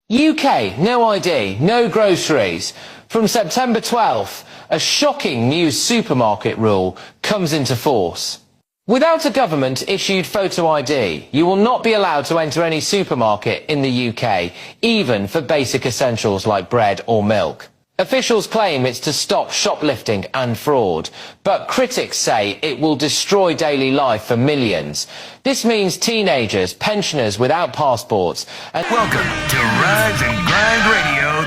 UK, no ID, no groceries. From September 12th, a shocking new supermarket rule comes into force. Without a government-issued photo ID, you will not be allowed to enter any supermarket in the UK, even for basic essentials like bread or milk. Officials claim it's to stop shoplifting and fraud, but critics say it will destroy daily life for millions. This means teenagers, pensioners without passports, and welcome to Rise and Grind Radio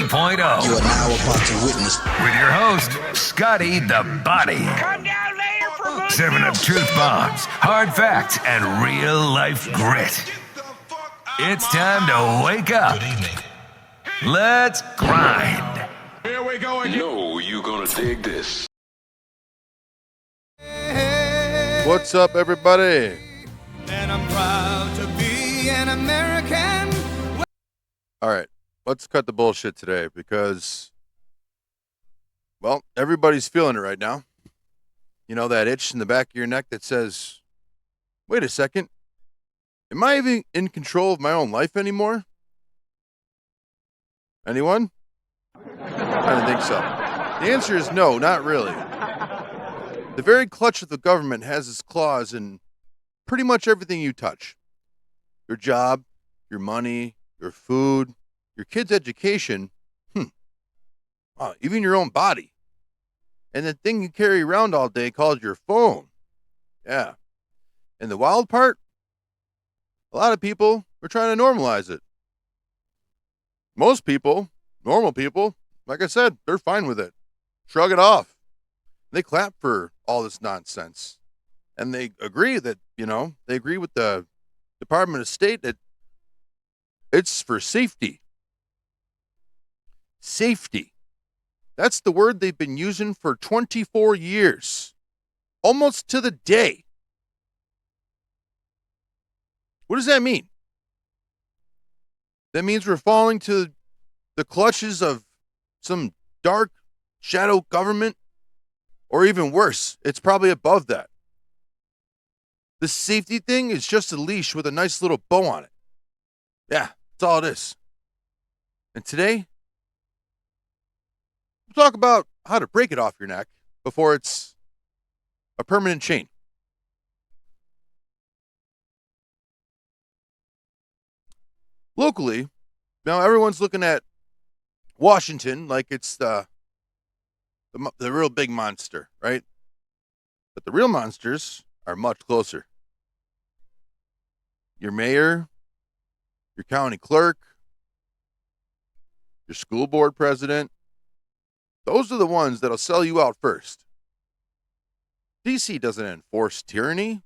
3.0. You are now about to witness with your host, Scotty the Body. Come down later for good Serving up truth bombs, hard facts, and real life grit. It's time to wake up. Good evening. Let's grind. Here we go again. No, you gonna dig this. What's up, everybody? And I'm proud to be an American. All right, let's cut the bullshit today because, well, everybody's feeling it right now. You know, that itch in the back of your neck that says, wait a second, am I even in control of my own life anymore? Anyone? I don't think so. The answer is no, not really. The very clutch of the government has its claws in pretty much everything you touch. Your job, your money, your food, your kids' education, even your own body. And the thing you carry around all day called your phone. Yeah. And the wild part? A lot of people are trying to normalize it. Most people, normal people, like I said, they're fine with it. Shrug it off. They clap for all this nonsense. And they agree that, they agree with the Department of State that it's for safety. Safety. That's the word they've been using for 24 years. Almost to the day. What does that mean? That means we're falling to the clutches of some dark shadow government, or even worse, it's probably above that. The safety thing is just a leash with a nice little bow on it. Yeah, that's all it is. And today, we'll talk about how to break it off your neck before it's a permanent chain. Locally, now everyone's looking at Washington like it's the real big monster, right? But the real monsters are much closer. Your mayor, your county clerk, your school board president, those are the ones that'll sell you out first. DC doesn't enforce tyranny.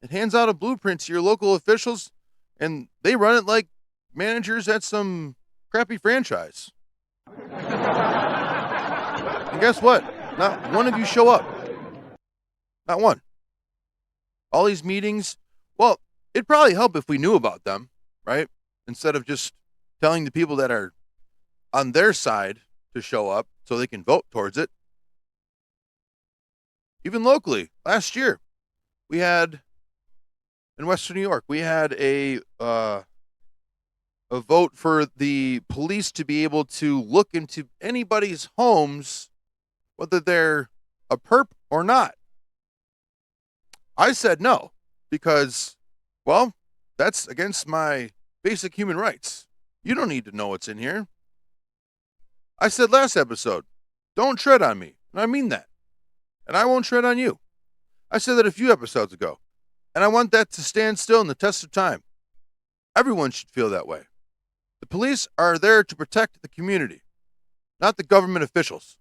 It hands out a blueprint to your local officials, and they run it like managers at some crappy franchise. And guess what? Not one of you show up. Not one. All these meetings, well, it'd probably help if we knew about them, right? Instead of just telling the people that are on their side to show up so they can vote towards it. Even locally, last year, we had, in Western New York, we had a vote for the police to be able to look into anybody's homes, whether they're a perp or not. I said no, because, well, that's against my basic human rights. You don't need to know what's in here. I said last episode, don't tread on me, and I mean that. And I won't tread on you. I said that a few episodes ago, and I want that to stand still in the test of time. Everyone should feel that way. The police are there to protect the community, not the government officials.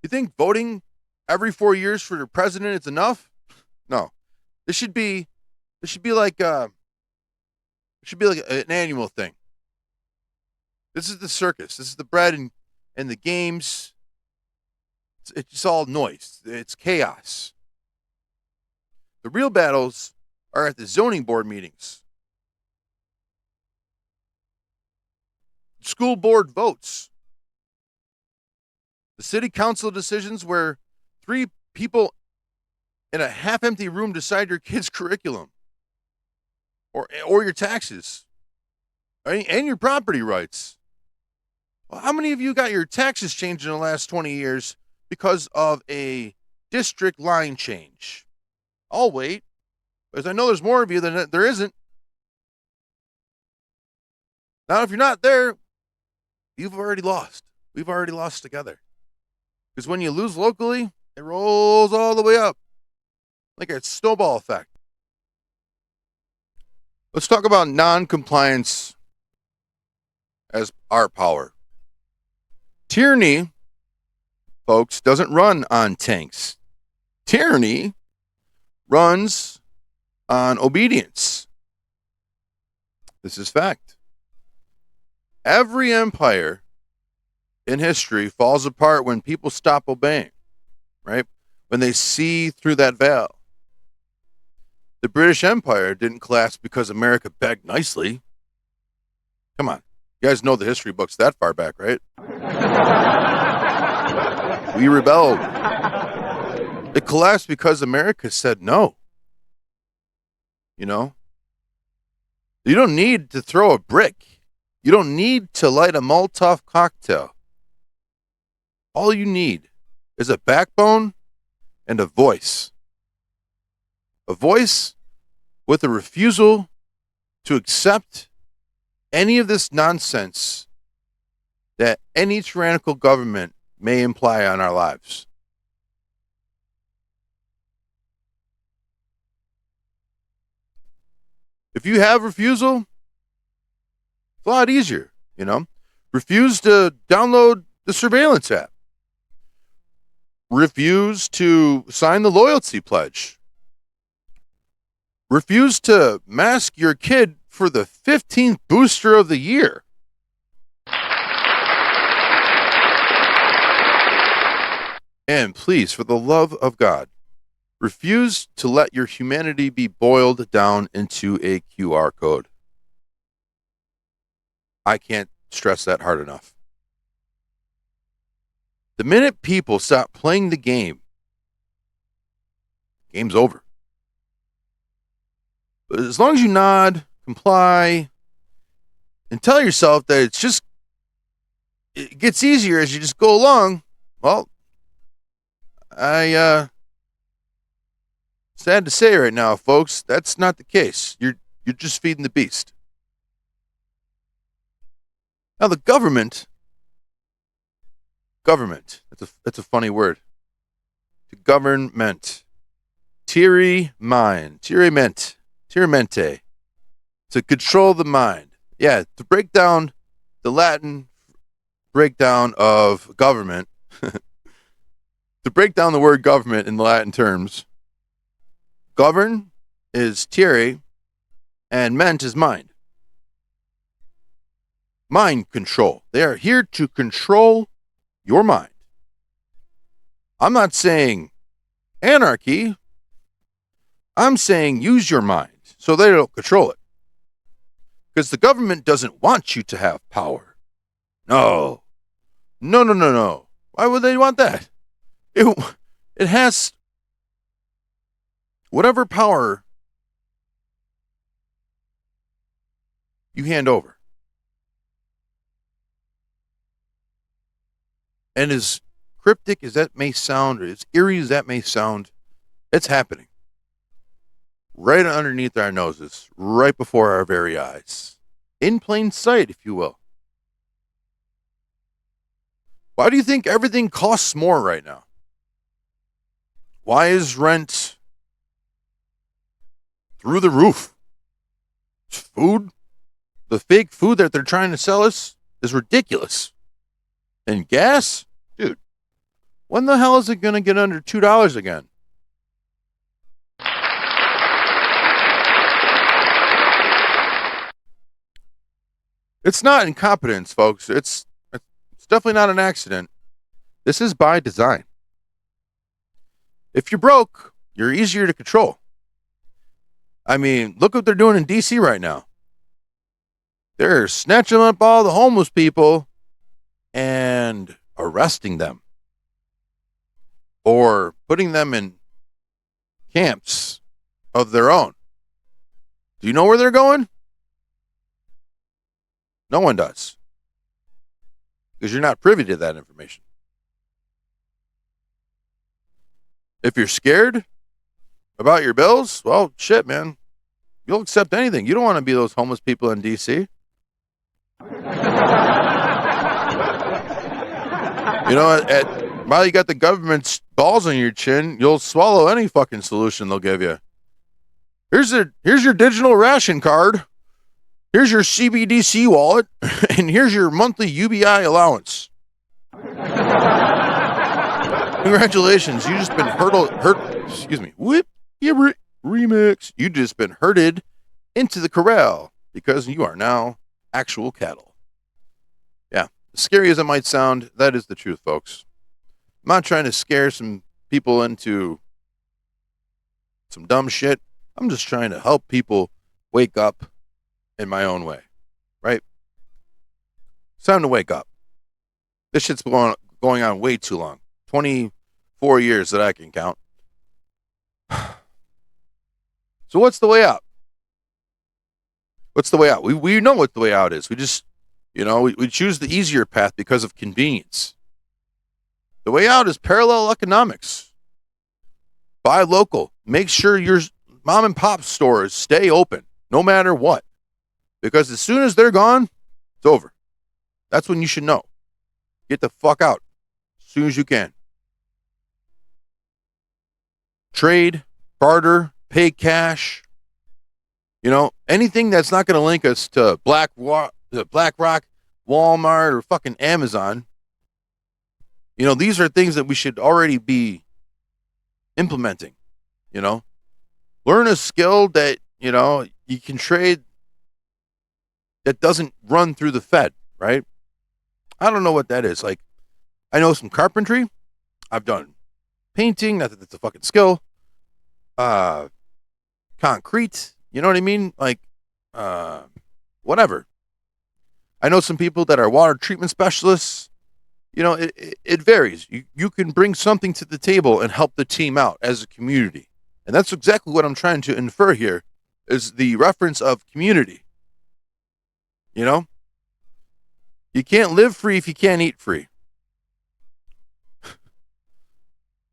You think voting every 4 years for your president is enough? No. This should be like an annual thing. This is the circus. This is the bread and the games. It's all noise. It's chaos. The real battles are at the zoning board meetings. School board votes. The city council decisions where 3 people in a half-empty room decide your kid's curriculum or your taxes right? And your property rights. Well, how many of you got your taxes changed in the last 20 years because of a district line change? I'll wait, because I know there's more of you than there isn't. Now, if you're not there, you've already lost. We've already lost together. Because when you lose locally, it rolls all the way up like a snowball effect. Let's talk about non-compliance as our power. Tyranny, folks, doesn't run on tanks. Tyranny runs on obedience. This is fact. Every empire in history falls apart when people stop obeying, right? When they see through that veil. The British Empire didn't collapse because America begged nicely. Come on. You guys know the history books that far back, right? We rebelled. It collapsed because America said no. You know? You don't need to throw a brick. You don't need to light a Molotov cocktail. All you need is a backbone and a voice. A voice with a refusal to accept any of this nonsense that any tyrannical government may imply on our lives. If you have refusal, it's a lot easier, you know. Refuse to download the surveillance app. Refuse to sign the loyalty pledge. Refuse to mask your kid for the 15th booster of the year. And please, for the love of God, refuse to let your humanity be boiled down into a QR code. I can't stress that hard enough. The minute people stop playing the game, game's over. But as long as you nod, comply, and tell yourself that it gets easier as you just go along, well, sad to say right now, folks, that's not the case. You're just feeding the beast. Now the government, that's a funny word. To government. Tiramente. To control the mind. Yeah, to break down the Latin breakdown of government. To break down the word government in the Latin terms. Govern is tire and ment is mind. Mind control. They are here to control your mind. I'm not saying anarchy. I'm saying use your mind so they don't control it. Because the government doesn't want you to have power. No. Why would they want that? It has whatever power you hand over. And as cryptic as that may sound, or as eerie as that may sound, it's happening. Right underneath our noses, right before our very eyes. In plain sight, if you will. Why do you think everything costs more right now? Why is rent through the roof? Food, the fake food that they're trying to sell us is ridiculous. And gas? Dude, when the hell is it going to get under $2 again? It's not incompetence, folks. It's definitely not an accident. This is by design. If you're broke, you're easier to control. I mean, look what they're doing in D.C. right now. They're snatching up all the homeless people and arresting them. Or putting them in camps of their own. Do you know where they're going? No one does. Because you're not privy to that information. If you're scared about your bills, well, shit, man. You'll accept anything. You don't want to be those homeless people in D.C. While you got the government's balls on your chin, you'll swallow any fucking solution they'll give you. Here's your digital ration card. Here's your CBDC wallet, and here's your monthly UBI allowance. Congratulations, you just been remix. You just been herded into the corral because you are now actual cattle. Yeah, as scary as it might sound, that is the truth, folks. I'm not trying to scare some people into some dumb shit. I'm just trying to help people wake up in my own way, right? It's time to wake up. This shit's going on way too long. 24 years that I can count. So what's the way out? What's the way out? We know what the way out is. We just, we choose the easier path because of convenience. The way out is parallel economics. Buy local. Make sure your mom and pop stores stay open, no matter what. Because as soon as they're gone, it's over. That's when you should know. Get the fuck out as soon as you can. Trade, barter, pay cash. Anything that's not going to link us to BlackRock, Walmart, or fucking Amazon. These are things that we should already be implementing. Learn a skill that, you can trade that doesn't run through the Fed, right? I don't know what that is. Like, I know some carpentry. I've done painting. Not that it's a fucking skill. Concrete. You know what I mean? Like, whatever. I know some people that are water treatment specialists. It varies. You can bring something to the table and help the team out as a community. And that's exactly what I'm trying to infer here, is the reference of community. You can't live free if you can't eat free.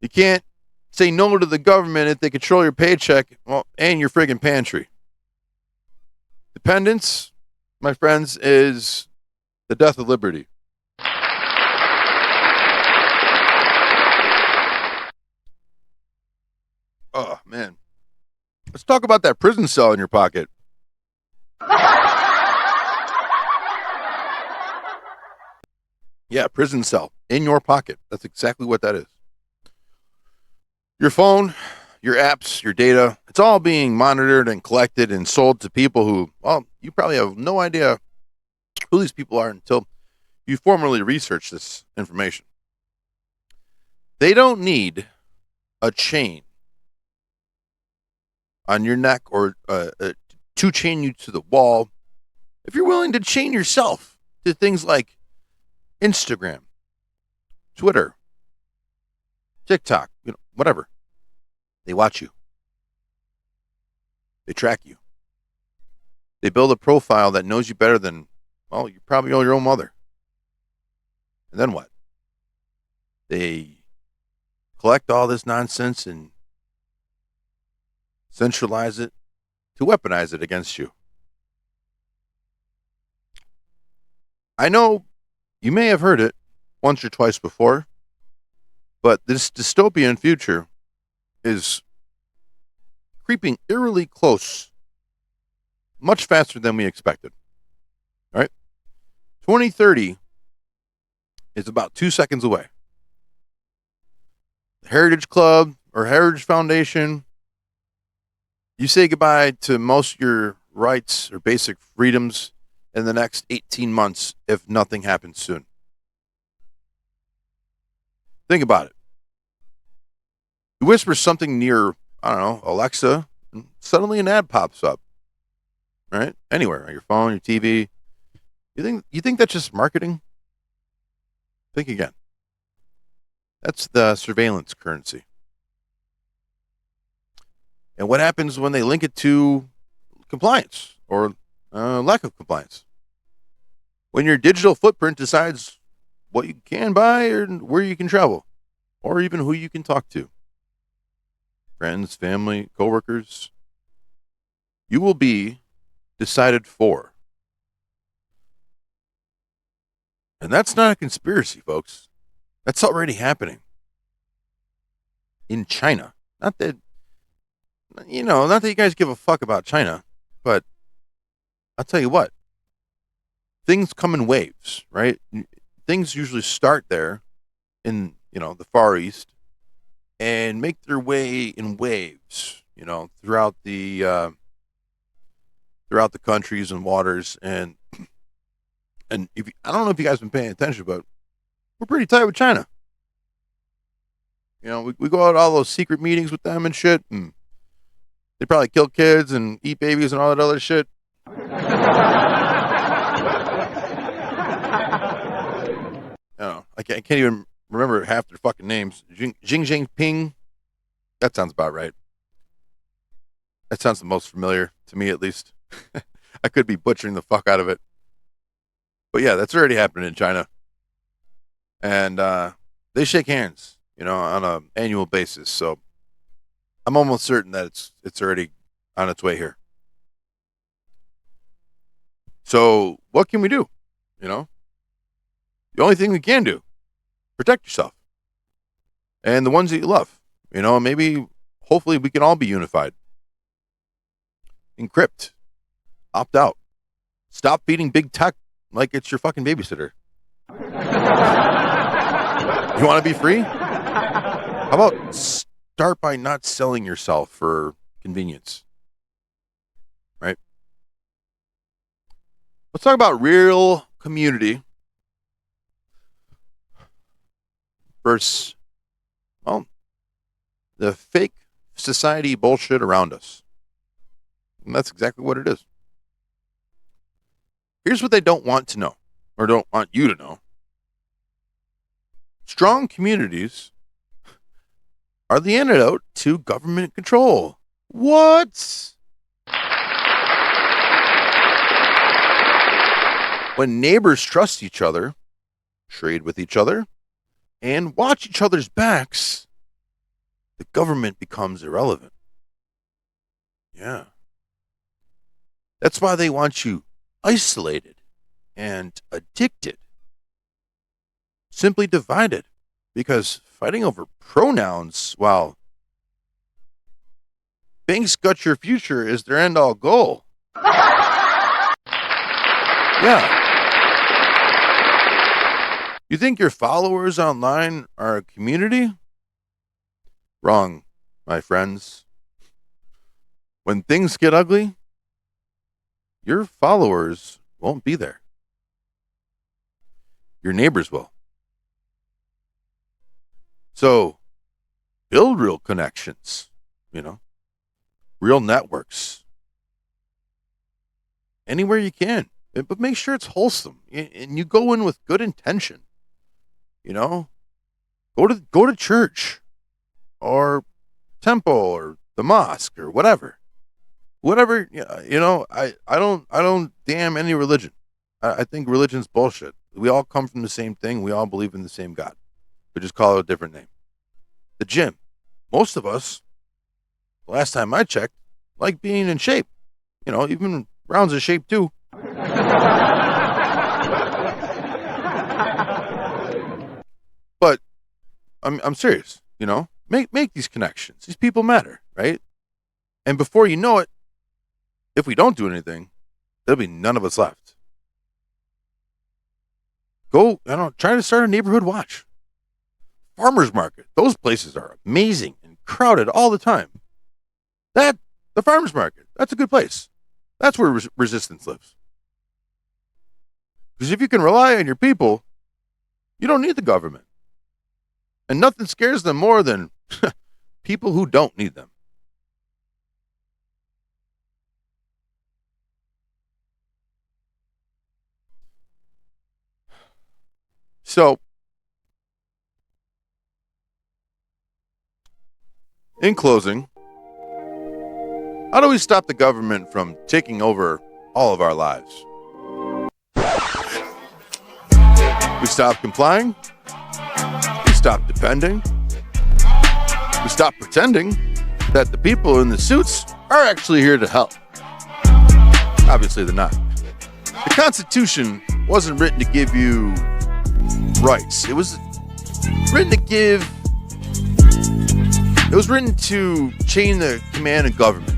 You can't say no to the government if they control your paycheck and your friggin' pantry. Dependence, my friends, is the death of liberty. Oh, man. Let's talk about that prison cell in your pocket. Yeah, prison cell in your pocket. That's exactly what that is. Your phone, your apps, your data, it's all being monitored and collected and sold to people who, you probably have no idea who these people are until you formally research this information. They don't need a chain on your neck or to chain you to the wall. If you're willing to chain yourself to things like Instagram, Twitter, TikTok, whatever. They watch you. They track you. They build a profile that knows you better than, you probably know your own mother. And then what? They collect all this nonsense and centralize it to weaponize it against you. I know you may have heard it once or twice before, but this dystopian future is creeping eerily close, much faster than we expected. All right? 2030 is about 2 seconds away. The Heritage Club or Heritage Foundation, you say goodbye to most of your rights or basic freedoms in the next 18 months if nothing happens soon. Think about it. You whisper something near, Alexa, and suddenly an ad pops up. Right? Anywhere, on your phone, your TV. You think that's just marketing? Think again. That's the surveillance currency. And what happens when they link it to compliance or lack of compliance? when your digital footprint decides what you can buy or where you can travel, or even who you can talk to. Friends, family, coworkers. You will be decided for. And that's not a conspiracy, folks. That's already happening. In China. Not that you guys give a fuck about China, but I'll tell you what. Things come in waves, right? Things usually start there in, the Far East and make their way in waves, throughout the countries and waters. And I don't know if you guys have been paying attention, but we're pretty tight with China. We go out all those secret meetings with them and shit, and they probably kill kids and eat babies and all that other shit. I can't even remember half their fucking names. Xi Jinping. That sounds about right. That sounds the most familiar to me, at least. I could be butchering the fuck out of it. But yeah, that's already happening in China. And they shake hands, on an annual basis. So I'm almost certain that it's already on its way here. So what can we do? The only thing we can do, protect yourself. And the ones that you love. Maybe, hopefully we can all be unified. Encrypt. Opt out. Stop feeding big tech like it's your fucking babysitter. You want to be free? How about start by not selling yourself for convenience? Right? Let's talk about real community versus, the fake society bullshit around us. And that's exactly what it is. Here's what they don't want to know, or don't want you to know. Strong communities are the antidote to government control. What? When neighbors trust each other, trade with each other, and watch each other's backs, the government becomes irrelevant. Yeah. That's why they want you isolated and addicted. Simply divided. Because fighting over pronouns while banks gut your future is their end all goal. Yeah. You think your followers online are a community? Wrong, my friends. When things get ugly, your followers won't be there. Your neighbors will. So, build real connections, real networks. Anywhere you can. But make sure it's wholesome. And you go in with good intention. Go to church or temple or the mosque or whatever. Whatever, I don't damn any religion. I think religion's bullshit. We all come from the same thing. We all believe in the same God. We just call it a different name. The gym. Most of us, the last time I checked, like being in shape. Even Brown's in shape too. But I'm serious, Make these connections. These people matter, right? And before you know it, if we don't do anything, there'll be none of us left. Go, try to start a neighborhood watch. Farmers market. Those places are amazing and crowded all the time. The farmers market, that's a good place. That's where resistance lives. Because if you can rely on your people, you don't need the government. And nothing scares them more than people who don't need them. So, in closing, how do we stop the government from taking over all of our lives? We stop complying. We stop depending. We stop pretending that the people in the suits are actually here to help. Obviously, they're not. The Constitution wasn't written to give you rights. It was written to chain the command of government.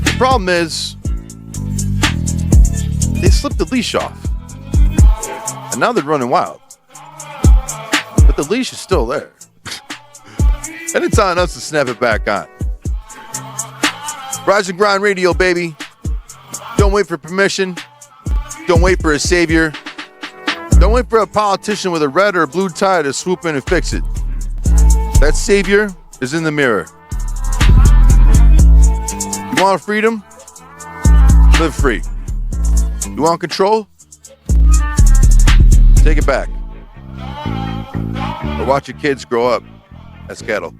The problem is, they slipped the leash off. And now they're running wild. But the leash is still there. And it's on us to snap it back on. Rise and Grind Radio, baby. Don't wait for permission. Don't wait for a savior. Don't wait for a politician with a red or a blue tie to swoop in and fix it. That savior is in the mirror. You want freedom? Live free. You want control? Take it back. Or watch your kids grow up as cattle.